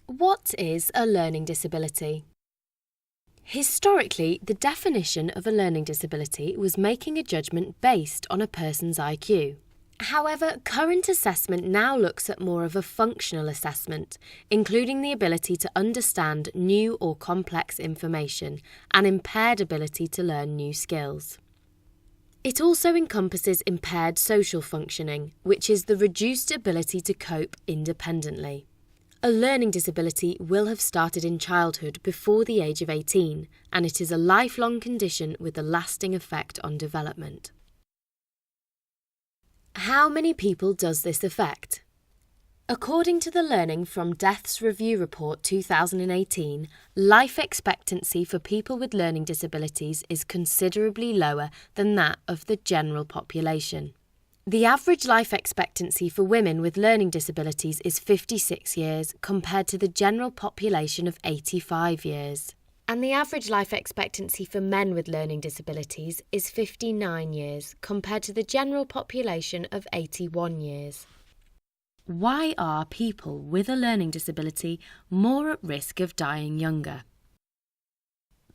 What is a learning disability? Historically, the definition of a learning disability was making a judgment based on a person's IQ. However, current assessment now looks at more of a functional assessment, including the ability to understand new or complex information and impaired ability to learn new skills. It also encompasses impaired social functioning, which is the reduced ability to cope independently. A learning disability will have started in childhood before the age of 18, and it is a lifelong condition with a lasting effect on development. How many people does this affect? According to the Learning from Deaths Review Report 2018, life expectancy for people with learning disabilities is considerably lower than that of the general population. The average life expectancy for women with learning disabilities is 56 years compared to the general population of 85 years. And the average life expectancy for men with learning disabilities is 59 years compared to the general population of 81 years. Why are people with a learning disability more at risk of dying younger?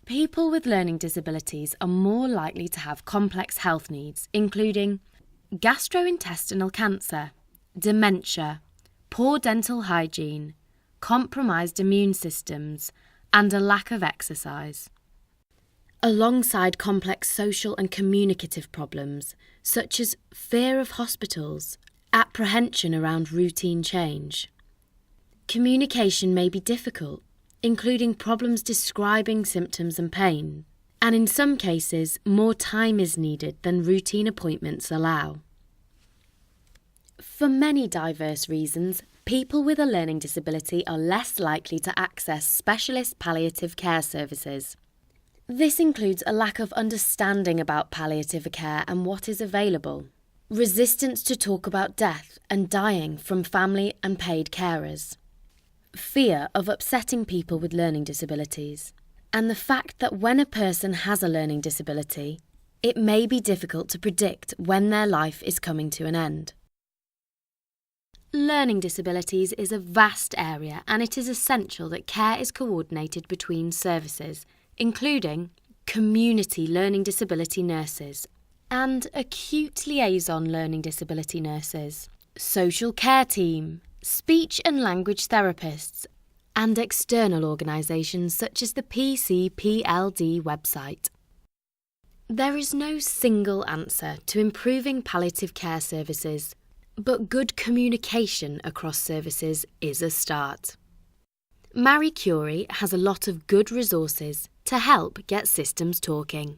People with learning disabilities are more likely to have complex health needs, including gastrointestinal cancer, dementia, poor dental hygiene, compromised immune systems, and a lack of exercise. Alongside complex social and communicative problems, such as fear of hospitals, apprehension around routine change. Communication may be difficult, including problems describing symptoms and pain, and in some cases, more time is needed than routine appointments allow. For many diverse reasons, people with a learning disability are less likely to access specialist palliative care services. This includes a lack of understanding about palliative care and what is available, resistance to talk about death and dying from family and paid carers, fear of upsetting people with learning disabilities, and the fact that when a person has a learning disability, it may be difficult to predict when their life is coming to an end. Learning disabilities is a vast area, and it is essential that care is coordinated between services, including community learning disability nurses and acute liaison learning disability nurses, social care team, speech and language therapists, and external organisations such as the PCPLD website. There is no single answer to improving palliative care services, but good communication across services is a start. Marie Curie has a lot of good resources to help get systems talking.